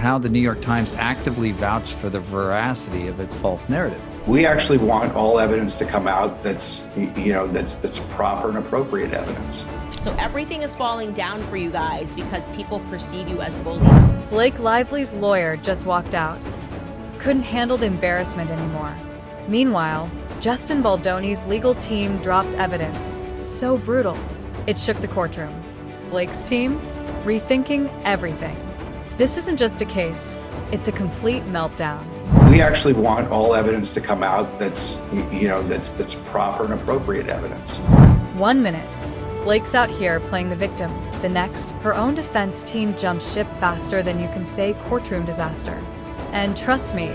how the New York Times actively vouched for the veracity of its false narrative. We actually want all evidence to come out that's proper and appropriate evidence. So everything is falling down for you guys because people perceive you as bullies. Blake Lively's lawyer just walked out. Couldn't handle the embarrassment anymore. Meanwhile, Justin Baldoni's legal team dropped evidence so brutal, it shook the courtroom. Blake's team, rethinking everything. This isn't just a case, it's a complete meltdown. We actually want all evidence to come out that's proper and appropriate evidence. 1 minute, Blake's out here playing the victim. The next, her own defense team jumps ship faster than you can say courtroom disaster. And trust me,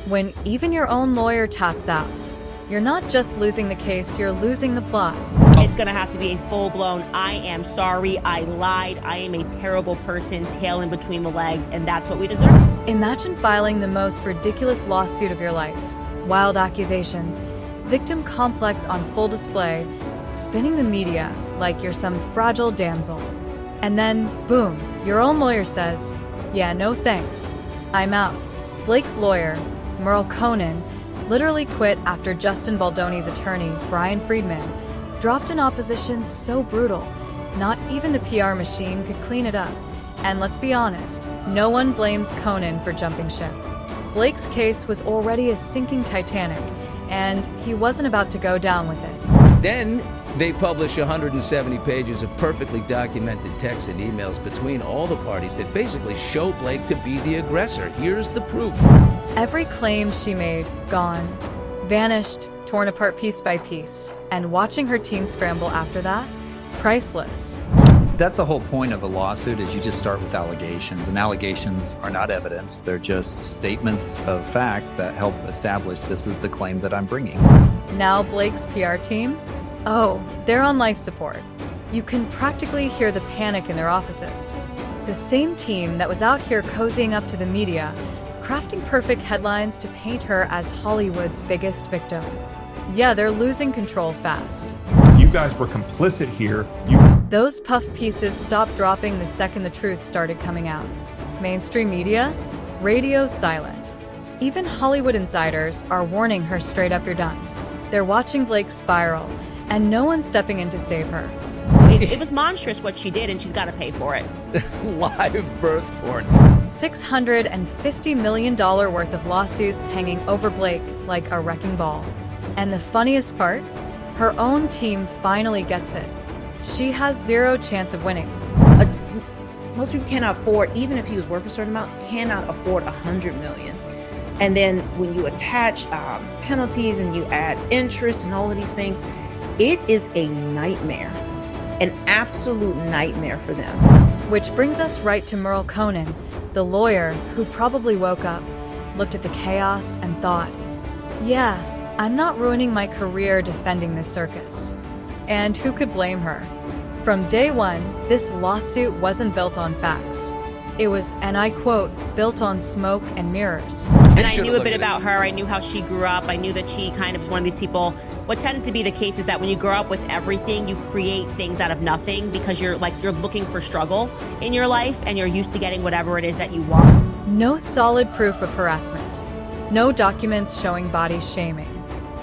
when even your own lawyer taps out, you're not just losing the case, you're losing the plot. It's gonna have to be a full-blown, I am sorry, I lied, I am a terrible person, tail in between the legs, and that's what we deserve. Imagine filing the most ridiculous lawsuit of your life. Wild accusations, victim complex on full display, spinning the media like you're some fragile damsel. And then, boom, your own lawyer says, yeah, no thanks, I'm out. Blake's lawyer, Merle Conan, literally quit after Justin Baldoni's attorney, Brian Friedman, dropped an opposition so brutal, not even the PR machine could clean it up. And let's be honest, no one blames Conan for jumping ship. Blake's case was already a sinking Titanic, and he wasn't about to go down with it. Then they publish 170 pages of perfectly documented texts and emails between all the parties that basically show Blake to be the aggressor. Here's the proof. Every claim she made, gone, vanished, torn apart piece by piece. And watching her team scramble after that, priceless. That's the whole point of a lawsuit, is you just start with allegations. And allegations are not evidence. They're just statements of fact that help establish this is the claim that I'm bringing. Now Blake's PR team? Oh, they're on life support. You can practically hear the panic in their offices. The same team that was out here cozying up to the media, crafting perfect headlines to paint her as Hollywood's biggest victim. Yeah, they're losing control fast. You guys were complicit here. Those puff pieces stopped dropping the second the truth started coming out. Mainstream media? Radio silent. Even Hollywood insiders are warning her straight up, you're done. They're watching Blake spiral, and no one's stepping in to save her. It was monstrous what she did, and she's got to pay for it. Live birth porn. $650 million worth of lawsuits hanging over Blake like a wrecking ball. And the funniest part? Her own team finally gets it. She has zero chance of winning. Most people cannot afford, even if he was worth a certain amount, cannot afford $100 million. And then when you attach penalties and you add interest and all of these things, it is a nightmare, an absolute nightmare for them. Which brings us right to Merle Conan, the lawyer who probably woke up, looked at the chaos and thought, yeah, I'm not ruining my career defending this circus. And who could blame her? From day one, this lawsuit wasn't built on facts. It was, and I quote, built on smoke and mirrors. And I knew a bit about her. I knew how she grew up. I knew that she kind of was one of these people. What tends to be the case is that when you grow up with everything, you create things out of nothing because you're looking for struggle in your life and you're used to getting whatever it is that you want. No solid proof of harassment. No documents showing body shaming.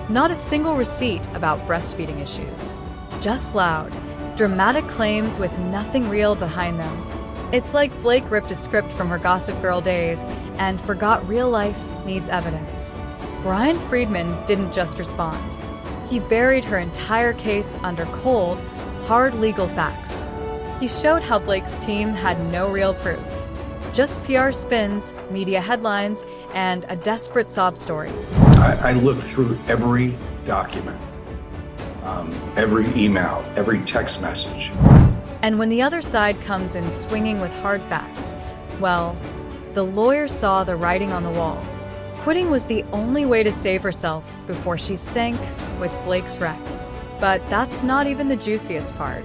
Not a single receipt about breastfeeding issues. Just loud, dramatic claims with nothing real behind them. It's like Blake ripped a script from her Gossip Girl days and forgot real life needs evidence. Brian Friedman didn't just respond. He buried her entire case under cold, hard legal facts. He showed how Blake's team had no real proof. Just PR spins, media headlines, and a desperate sob story. I looked through every document, every email, every text message. And when the other side comes in swinging with hard facts, well, the lawyer saw the writing on the wall. Quitting was the only way to save herself before she sank with Blake's wreck. But that's not even the juiciest part.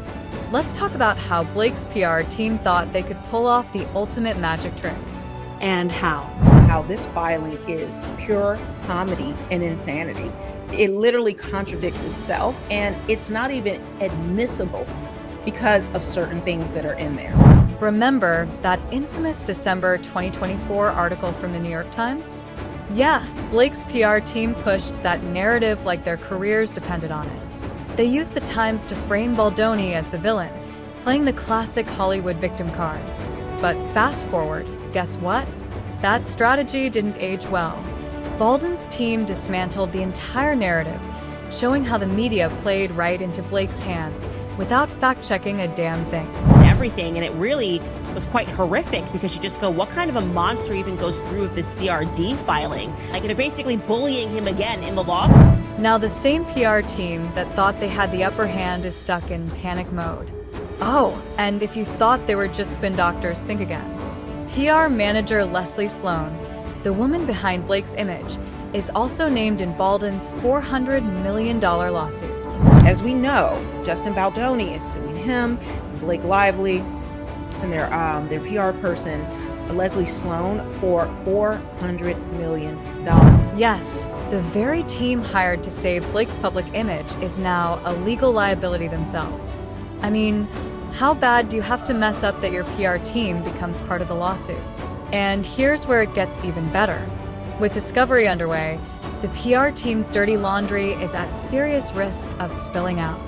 Let's talk about how Blake's PR team thought they could pull off the ultimate magic trick. And how this filing is pure comedy and insanity. It literally contradicts itself, and it's not even admissible because of certain things that are in there. Remember that infamous December 2024 article from the New York Times? Yeah, Blake's PR team pushed that narrative like their careers depended on it. They used the Times to frame Baldoni as the villain, playing the classic Hollywood victim card. But fast forward, guess what? That strategy didn't age well. Baldwin's team dismantled the entire narrative, showing how the media played right into Blake's hands without fact-checking a damn thing. Everything, and it really was quite horrific because you just go, what kind of a monster even goes through with this CRD filing? Like, they're basically bullying him again in the law. Now the same PR team that thought they had the upper hand is stuck in panic mode. Oh, and if you thought they were just spin doctors, think again. PR manager Leslie Sloan, the woman behind Blake's image, is also named in Baldwin's $400 million lawsuit. As we know, Justin Baldoni is suing him, Blake Lively, and their PR person, Leslie Sloan, for $400 million. Yes, the very team hired to save Blake's public image is now a legal liability themselves. I mean, how bad do you have to mess up that your PR team becomes part of the lawsuit? And here's where it gets even better. With discovery underway, the PR team's dirty laundry is at serious risk of spilling out.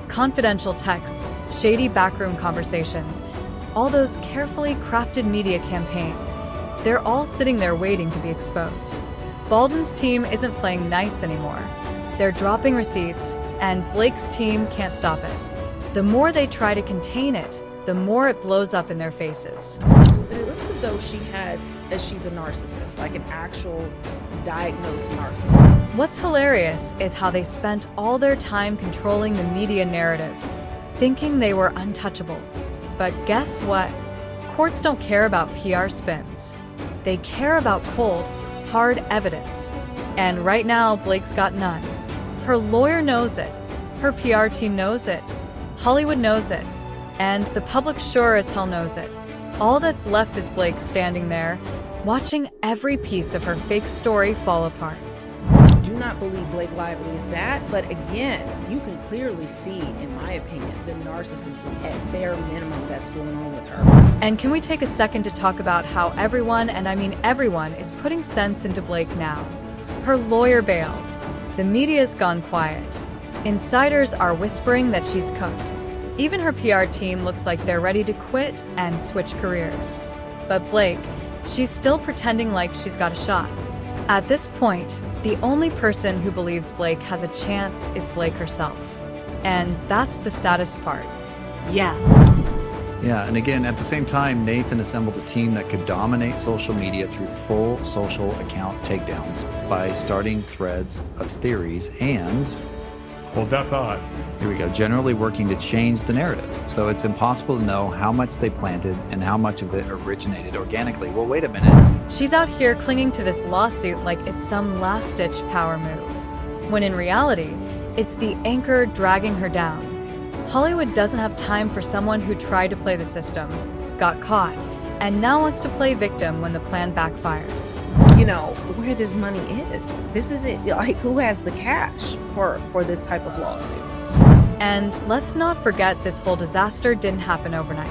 Confidential texts, shady backroom conversations, all those carefully crafted media campaigns, they're all sitting there waiting to be exposed. Baldwin's team isn't playing nice anymore. They're dropping receipts, and Blake's team can't stop it. The more they try to contain it, the more it blows up in their faces. But it looks as though she's a narcissist, like an actual diagnosed narcissist. What's hilarious is how they spent all their time controlling the media narrative, thinking they were untouchable. But guess what? Courts don't care about PR spins. They care about cold, hard evidence. And right now, Blake's got none. Her lawyer knows it. Her PR team knows it. Hollywood knows it. And the public sure as hell knows it. All that's left is Blake standing there, watching every piece of her fake story fall apart. Do not believe Blake Lively is that, but again, you can clearly see, in my opinion, the narcissism at bare minimum that's going on with her. And can we take a second to talk about how everyone, and I mean everyone, is putting sense into Blake now? Her lawyer bailed. The media's gone quiet. Insiders are whispering that she's cooked. Even her PR team looks like they're ready to quit and switch careers. But Blake, she's still pretending like she's got a shot. At this point, the only person who believes Blake has a chance is Blake herself. And that's the saddest part. Yeah. Yeah, and again, at the same time, Nathan assembled a team that could dominate social media through full social account takedowns by starting threads of theories and, Hold that thought. here we go, generally working to change the narrative. So it's impossible to know how much they planted and how much of it originated organically. Well, wait a minute. She's out here clinging to this lawsuit like it's some last-ditch power move, when in reality, it's the anchor dragging her down. Hollywood doesn't have time for someone who tried to play the system, got caught, and now wants to play victim when the plan backfires. You know, where this money is. This is it. Like, who has the cash for this type of lawsuit? And let's not forget this whole disaster didn't happen overnight.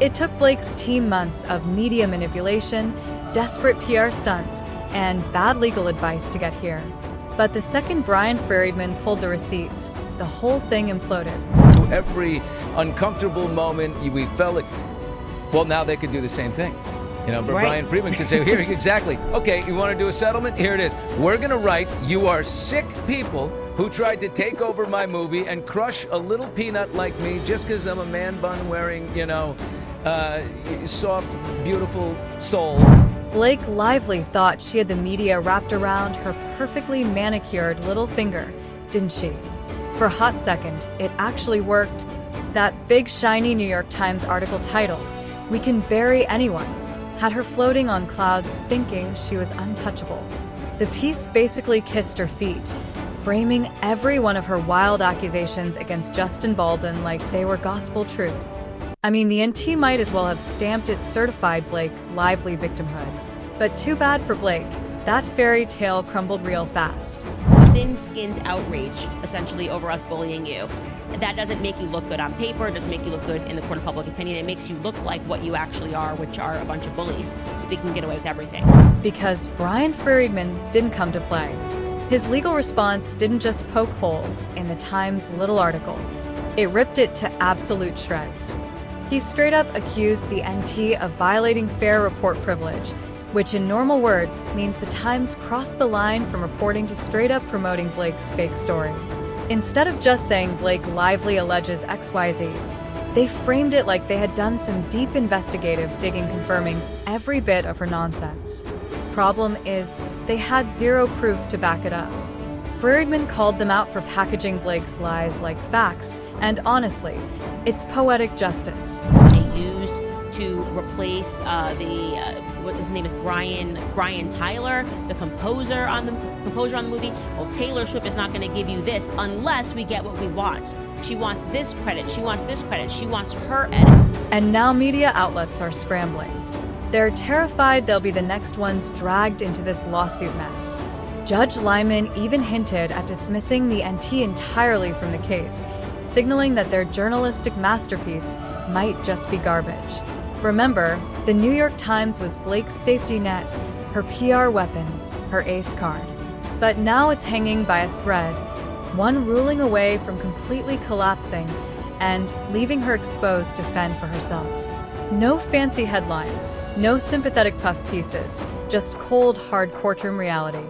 It took Blake's team months of media manipulation, desperate PR stunts, and bad legal advice to get here. But the second Brian Friedman pulled the receipts, the whole thing imploded. Every uncomfortable moment, we felt it. Well, now they could do the same thing. You know, but Right. Brian Friedman should say, here, exactly. Okay, you want to do a settlement? Here it is. We're going to write, you are sick people who tried to take over my movie and crush a little peanut like me just because I'm a man bun wearing, soft, beautiful soul. Blake Lively thought she had the media wrapped around her perfectly manicured little finger, didn't she? For a hot second, it actually worked. That big shiny New York Times article titled, "We Can Bury Anyone," had her floating on clouds thinking she was untouchable. The piece basically kissed her feet, framing every one of her wild accusations against Justin Baldoni like they were gospel truth. I mean, the NT might as well have stamped its certified Blake Lively victimhood. But too bad for Blake. That fairy tale crumbled real fast. thin-skinned outrage, essentially, over us bullying you. That doesn't make you look good on paper. It doesn't make you look good in the court of public opinion. It makes you look like what you actually are, which are a bunch of bullies who think can get away with everything. Because Brian Friedman didn't come to play. His legal response didn't just poke holes in the Times' little article. It ripped it to absolute shreds. He straight up accused the NT of violating fair report privilege, which in normal words means the Times crossed the line from reporting to straight up promoting Blake's fake story. Instead of just saying Blake Lively alleges XYZ, they framed it like they had done some deep investigative digging confirming every bit of her nonsense. Problem is, they had zero proof to back it up. Friedman called them out for packaging Blake's lies like facts, and honestly, it's poetic justice. They used to replace what his name is, Brian Tyler, the composer on the movie. Well, Taylor Swift is not going to give you this unless we get what we want. She wants this credit. She wants this credit. She wants her edit. And now media outlets are scrambling. They're terrified they'll be the next ones dragged into this lawsuit mess. Judge Lyman even hinted at dismissing the NT entirely from the case, signaling that their journalistic masterpiece might just be garbage. Remember, the New York Times was Blake's safety net, her PR weapon, her ace card. But now it's hanging by a thread, one ruling away from completely collapsing and leaving her exposed to fend for herself. No fancy headlines, no sympathetic puff pieces, just cold, hard courtroom reality.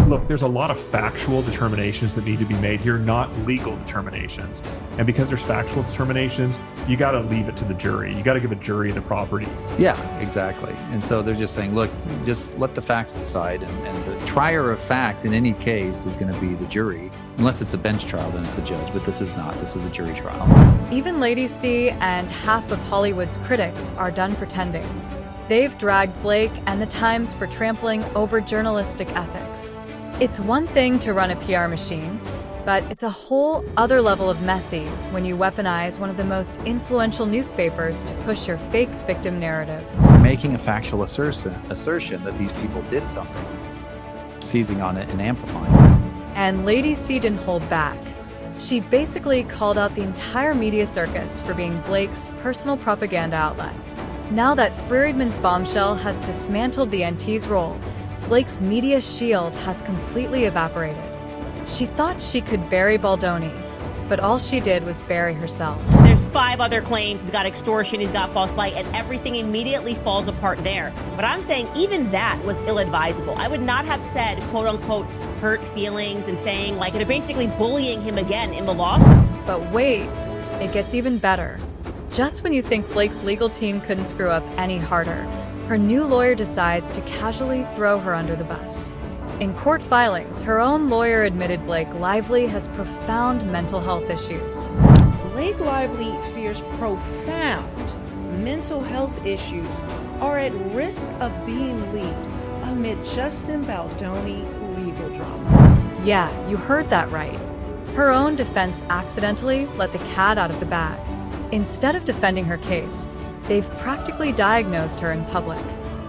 Look, there's a lot of factual determinations that need to be made here, not legal determinations. And because there's factual determinations, you got to leave it to the jury. You got to give a jury the property. Yeah, exactly. And so they're just saying, look, just let the facts decide. And the trier of fact in any case is going to be the jury. Unless it's a bench trial, then it's a judge. But this is not. This is a jury trial. Even Lady C and half of Hollywood's critics are done pretending. They've dragged Blake and the Times for trampling over journalistic ethics. It's one thing to run a PR machine, but it's a whole other level of messy when you weaponize one of the most influential newspapers to push your fake victim narrative. Making a factual assertion that these people did something, seizing on it and amplifying it. And Lady C didn't hold back. She basically called out the entire media circus for being Blake's personal propaganda outlet. Now that Friedman's bombshell has dismantled the NT's role, Blake's media shield has completely evaporated. She thought she could bury Baldoni, but all she did was bury herself. There's 5 other claims. He's got extortion, he's got false light, and everything immediately falls apart there. But I'm saying even that was ill-advisable. I would not have said, quote unquote, hurt feelings and saying, like, they're basically bullying him again in the lawsuit. But wait, it gets even better. Just when you think Blake's legal team couldn't screw up any harder, her new lawyer decides to casually throw her under the bus. In court filings, her own lawyer admitted Blake Lively has profound mental health issues. Blake Lively fears profound mental health issues are at risk of being leaked amid Justin Baldoni legal drama. Yeah, you heard that right. Her own defense accidentally let the cat out of the bag. Instead of defending her case, they've practically diagnosed her in public.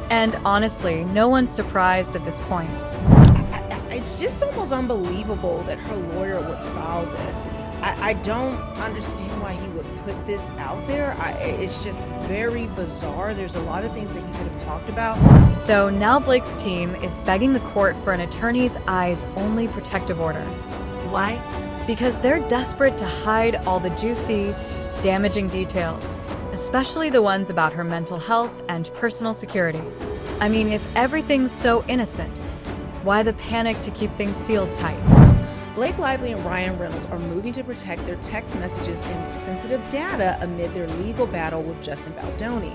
And honestly, no one's surprised at this point. It's just almost unbelievable that her lawyer would file this. I don't understand why he would put this out there. It's just very bizarre. There's a lot of things that he could have talked about. So now Blake's team is begging the court for an attorney's eyes-only protective order. Why? Because they're desperate to hide all the juicy, damaging details, especially the ones about her mental health and personal security. I mean, if everything's so innocent, why the panic to keep things sealed tight? Blake Lively and Ryan Reynolds are moving to protect their text messages and sensitive data amid their legal battle with Justin Baldoni.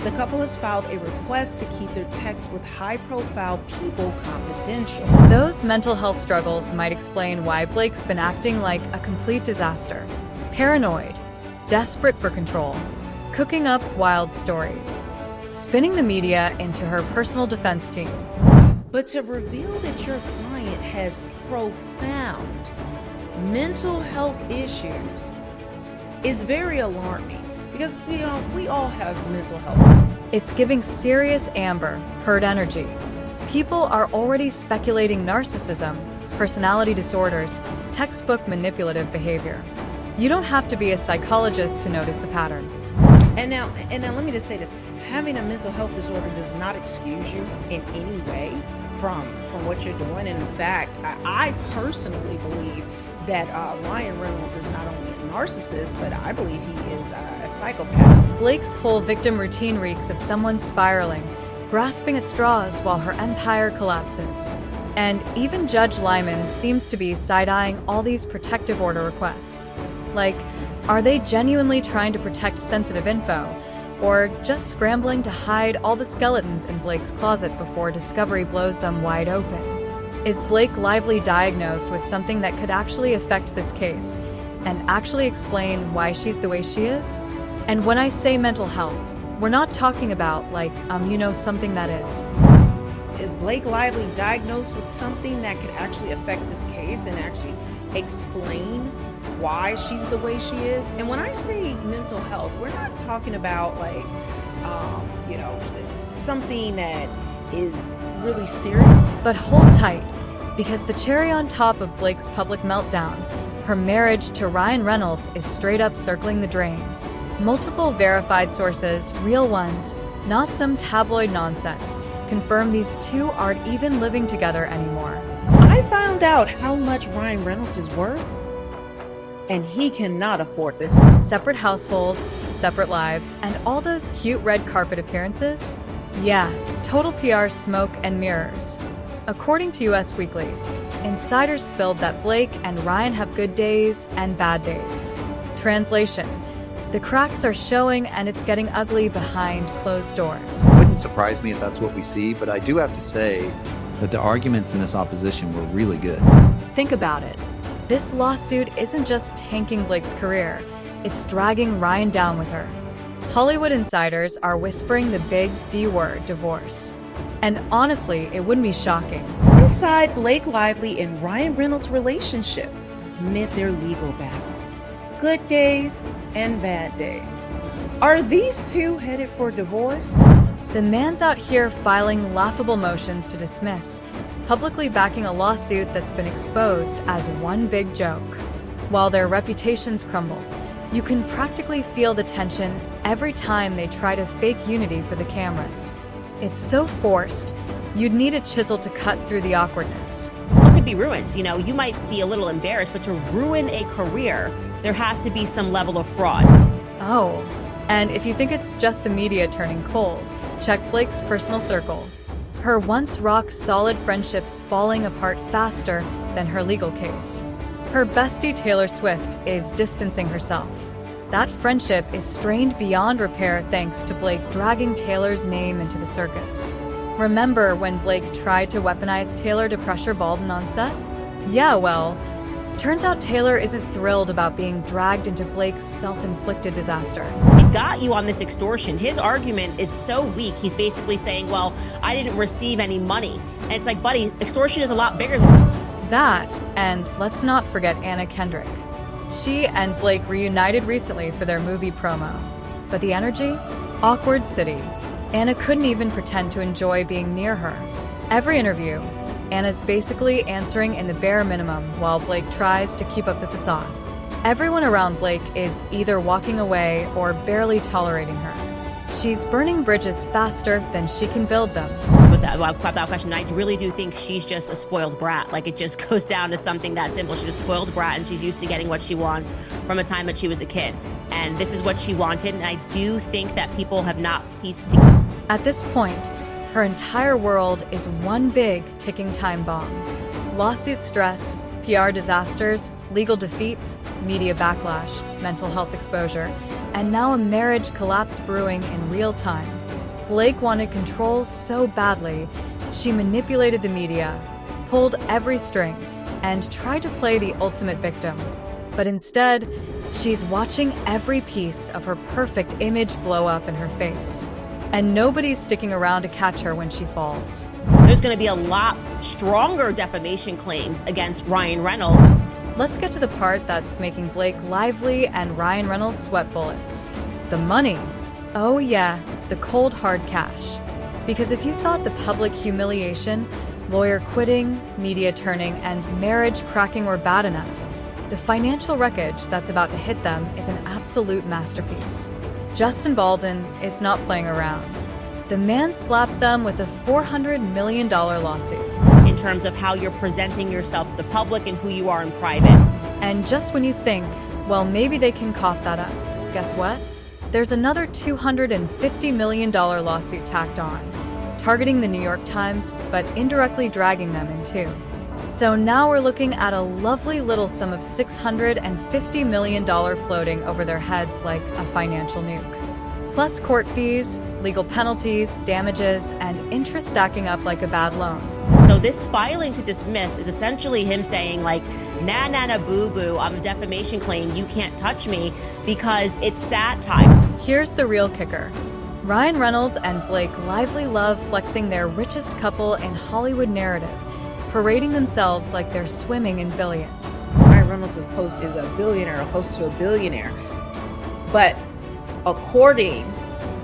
The couple has filed a request to keep their texts with high-profile people confidential. Those mental health struggles might explain why Blake's been acting like a complete disaster. Paranoid, desperate for control, cooking up wild stories, spinning the media into her personal defense team. But to reveal that your client has profound mental health issues is very alarming because, we all have mental health. It's giving serious Amber Heard energy. People are already speculating narcissism, personality disorders, textbook manipulative behavior. You don't have to be a psychologist to notice the pattern. And now let me just say this. Having a mental health disorder does not excuse you in any way from what you're doing. And in fact, I personally believe that Ryan Reynolds is not only a narcissist, but I believe he is a psychopath. Blake's whole victim routine reeks of someone spiraling, grasping at straws while her empire collapses. And even Judge Lyman seems to be side-eyeing all these protective order requests. Like, are they genuinely trying to protect sensitive info, or just scrambling to hide all the skeletons in Blake's closet before discovery blows them wide open? Is Blake Lively diagnosed with something that could actually affect this case and actually explain why she's the way she is? And when I say mental health, we're not talking about, like, something that is. Is Blake Lively diagnosed with something that could actually affect this case and actually explain why she's the way she is? And when I say mental health, we're not talking about like, something that is really serious. But hold tight, because the cherry on top of Blake's public meltdown, her marriage to Ryan Reynolds, is straight up circling the drain. Multiple verified sources, real ones, not some tabloid nonsense, confirm these two aren't even living together anymore. I found out how much Ryan Reynolds is worth, and he cannot afford this. Separate households, separate lives, and all those cute red carpet appearances? Yeah, total PR smoke and mirrors. According to US Weekly, insiders spilled that Blake and Ryan have good days and bad days. Translation: the cracks are showing and it's getting ugly behind closed doors. It wouldn't surprise me if that's what we see, but I do have to say that the arguments in this opposition were really good. Think about it. This lawsuit isn't just tanking Blake's career, it's dragging Ryan down with her. Hollywood insiders are whispering the big D word, divorce. And honestly, it wouldn't be shocking. Inside Blake Lively and Ryan Reynolds' relationship amid their legal battle. Good days and bad days. Are these two headed for divorce? The man's out here filing laughable motions to dismiss, publicly backing a lawsuit that's been exposed as one big joke. While their reputations crumble, you can practically feel the tension every time they try to fake unity for the cameras. It's so forced, you'd need a chisel to cut through the awkwardness. What could be ruined? You might be a little embarrassed, but to ruin a career, there has to be some level of fraud. Oh, and if you think it's just the media turning cold, check Blake's personal circle. Her once rock-solid friendships falling apart faster than her legal case. Her bestie Taylor Swift is distancing herself. That friendship is strained beyond repair thanks to Blake dragging Taylor's name into the circus. Remember when Blake tried to weaponize Taylor to pressure Baldwin on set? Yeah, well, turns out Taylor isn't thrilled about being dragged into Blake's self-inflicted disaster. It got you on this extortion. His argument is so weak. He's basically saying, well, I didn't receive any money. And it's like, buddy, extortion is a lot bigger than that. And let's not forget Anna Kendrick. She and Blake reunited recently for their movie promo. But the energy? Awkward city. Anna couldn't even pretend to enjoy being near her. Every interview, Anna's basically answering in the bare minimum while Blake tries to keep up the facade. Everyone around Blake is either walking away or barely tolerating her. She's burning bridges faster than she can build them. without question, I really do think she's just a spoiled brat. Like, it just goes down to something that simple. She's a spoiled brat, and she's used to getting what she wants from a time that she was a kid. And this is what she wanted, and I do think that people have not pieced together. At this point, her entire world is one big ticking time bomb. Lawsuit stress, PR disasters, legal defeats, media backlash, mental health exposure, and now a marriage collapse brewing in real time. Blake wanted control so badly, she manipulated the media, pulled every string, and tried to play the ultimate victim. But instead, she's watching every piece of her perfect image blow up in her face. And nobody's sticking around to catch her when she falls. There's going to be a lot stronger defamation claims against Ryan Reynolds. Let's get to the part that's making Blake Lively and Ryan Reynolds sweat bullets. The money. Oh yeah, the cold hard cash. Because if you thought the public humiliation Lawyer quitting, media turning, and marriage cracking were bad enough. The financial wreckage that's about to hit them is an absolute masterpiece. Justin Baldoni is not playing around. The man slapped them with a $400 million lawsuit. In terms of how you're presenting yourself to the public and who you are in private. And just when you think, well, maybe they can cough that up, guess what? There's another $250 million lawsuit tacked on, targeting the New York Times, but indirectly dragging them in too. So now we're looking at a lovely little sum of $650 million floating over their heads like a financial nuke. Plus court fees, legal penalties, damages, and interest stacking up like a bad loan. So this filing to dismiss is essentially him saying like, nah, nah, nah, boo-boo, I'm a defamation claim, you can't touch me, because it's satire. Here's the real kicker. Ryan Reynolds and Blake Lively love flexing their richest couple in Hollywood narrative, parading themselves like they're swimming in billions. Ryan Reynolds is a billionaire or close to a billionaire. But according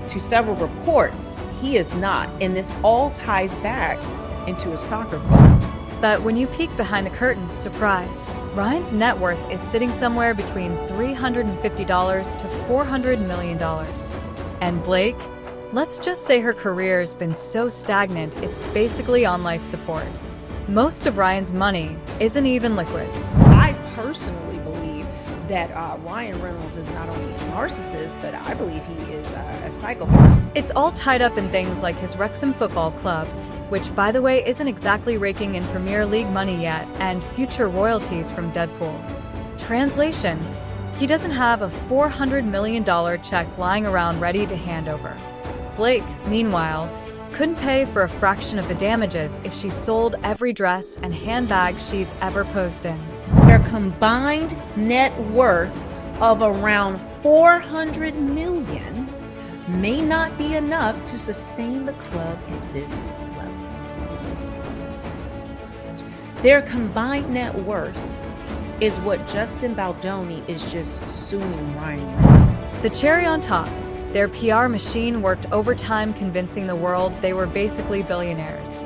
to several reports, he is not. And this all ties back into a soccer club. But when you peek behind the curtain, surprise, Ryan's net worth is sitting somewhere between $350 to $400 million. And Blake, let's just say her career's been so stagnant, it's basically on life support. Most of Ryan's money isn't even liquid. I personally believe that Ryan Reynolds is not only a narcissist, but I believe he is a psychopath. It's all tied up in things like his Wrexham Football Club, which, by the way, isn't exactly raking in Premier League money yet, and future royalties from Deadpool. Translation: he doesn't have a $400 million check lying around ready to hand over. Blake, meanwhile, couldn't pay for a fraction of the damages if she sold every dress and handbag she's ever posed in. Their combined net worth of around $400 million may not be enough to sustain the club at this level. Their combined net worth is what Justin Baldoni is just suing Ryan Reynolds. The cherry on top, their PR machine worked overtime convincing the world they were basically billionaires.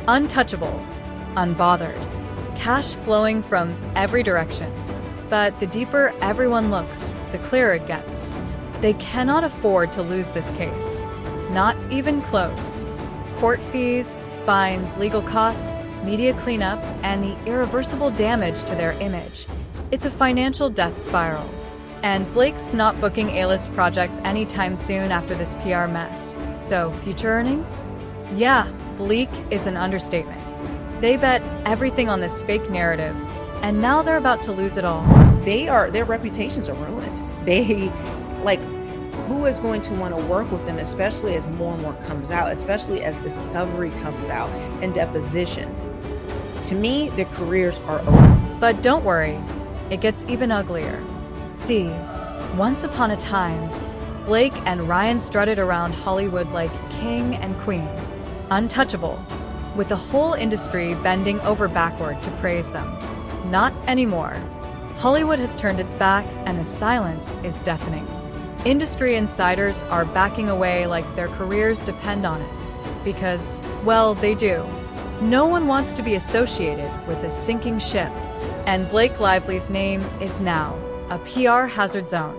Untouchable, unbothered, cash flowing from every direction. But the deeper everyone looks, the clearer it gets. They cannot afford to lose this case. Not even close. Court fees, fines, legal costs, media cleanup, and the irreversible damage to their image. It's a financial death spiral. And Blake's not booking A-list projects anytime soon after this PR mess. So, future earnings? Yeah, bleak is an understatement. They bet everything on this fake narrative, and now they're about to lose it all. Their reputations are ruined. Who is going to want to work with them, especially as more and more comes out, especially as discovery comes out and depositions. To me, their careers are over. But don't worry, it gets even uglier. See, once upon a time, Blake and Ryan strutted around Hollywood like king and queen, untouchable, with the whole industry bending over backward to praise them. Not anymore. Hollywood has turned its back, and the silence is deafening. Industry insiders are backing away like their careers depend on it. Because, well, they do. No one wants to be associated with a sinking ship. And Blake Lively's name is now a PR hazard zone.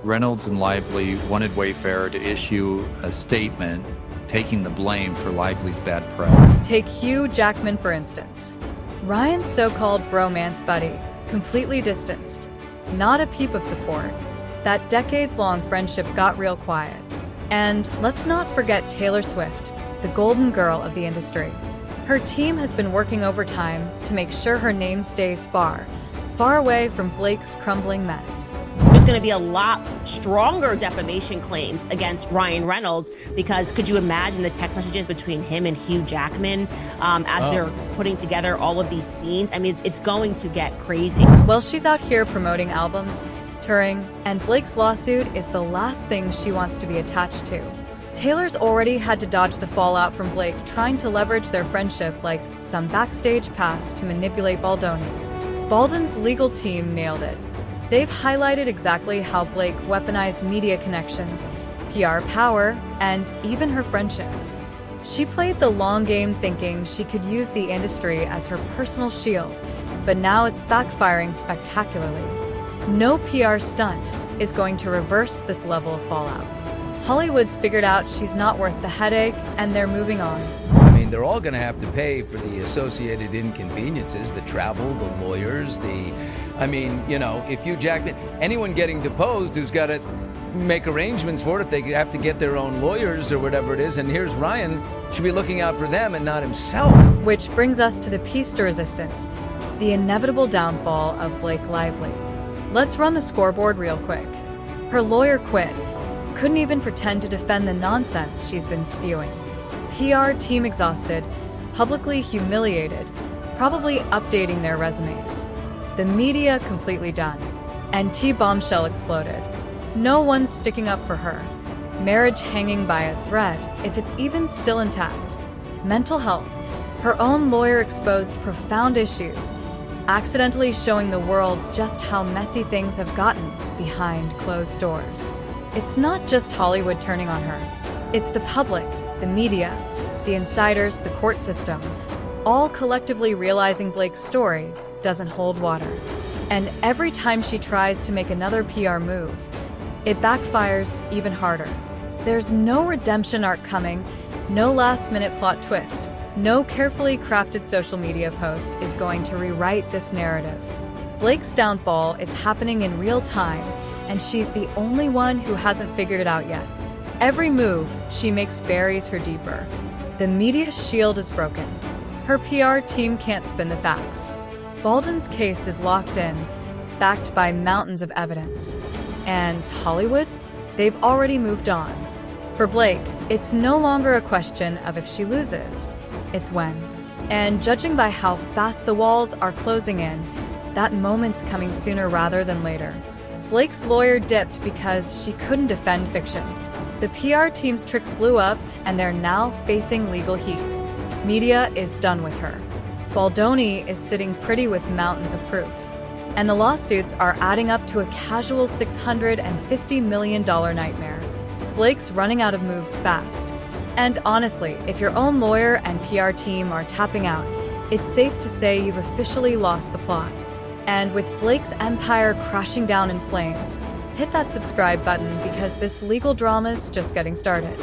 Reynolds and Lively wanted Wayfair to issue a statement taking the blame for Lively's bad press. Take Hugh Jackman, for instance. Ryan's so-called bromance buddy, completely distanced. Not a peep of support. That decades-long friendship got real quiet. And let's not forget Taylor Swift, the golden girl of the industry. Her team has been working overtime to make sure her name stays far away from Blake's crumbling mess. There's going to be a lot stronger defamation claims against Ryan Reynolds, because could you imagine the text messages between him and Hugh Jackman they're putting together all of these scenes? I mean, it's going to get crazy. Well, she's out here promoting albums, touring, and Blake's lawsuit is the last thing she wants to be attached to. Taylor's already had to dodge the fallout from Blake trying to leverage their friendship like some backstage pass to manipulate Baldoni. Baldwin's legal team nailed it. They've highlighted exactly how Blake weaponized media connections, PR power, and even her friendships. She played the long game thinking she could use the industry as her personal shield, but now it's backfiring spectacularly. No PR stunt is going to reverse this level of fallout. Hollywood's figured out she's not worth the headache, and they're moving on. I mean, they're all going to have to pay for the associated inconveniences, the travel, the lawyers, if Hugh Jackman, anyone getting deposed who's got to make arrangements for it, if they have to get their own lawyers or whatever it is, and here's Ryan, should be looking out for them and not himself. Which brings us to the piece de resistance, the inevitable downfall of Blake Lively. Let's run the scoreboard real quick. Her lawyer quit, couldn't even pretend to defend the nonsense she's been spewing. PR team exhausted, publicly humiliated, probably updating their resumes. The media completely done. And T-bombshell exploded. No one's sticking up for her. Marriage hanging by a thread, if it's even still intact. Mental health. Her own lawyer exposed profound issues, accidentally showing the world just how messy things have gotten behind closed doors. It's not just Hollywood turning on her. It's the public, the media, the insiders, the court system, all collectively realizing Blake's story doesn't hold water. And every time she tries to make another PR move, it backfires even harder. There's no redemption arc coming, no last-minute plot twist, no carefully crafted social media post is going to rewrite this narrative. Blake's downfall is happening in real time, and she's the only one who hasn't figured it out yet. Every move she makes buries her deeper. The media shield is broken. Her PR team can't spin the facts. Baldwin's case is locked in, backed by mountains of evidence. And Hollywood? They've already moved on. For Blake, it's no longer a question of if she loses, it's when. And judging by how fast the walls are closing in, that moment's coming sooner rather than later. Blake's lawyer dipped because she couldn't defend fiction. The PR team's tricks blew up, and they're now facing legal heat. Media is done with her. Baldoni is sitting pretty with mountains of proof. And the lawsuits are adding up to a casual $650 million nightmare. Blake's running out of moves fast. And honestly, if your own lawyer and PR team are tapping out, it's safe to say you've officially lost the plot. And with Blake's empire crashing down in flames, hit that subscribe button because this legal drama's just getting started.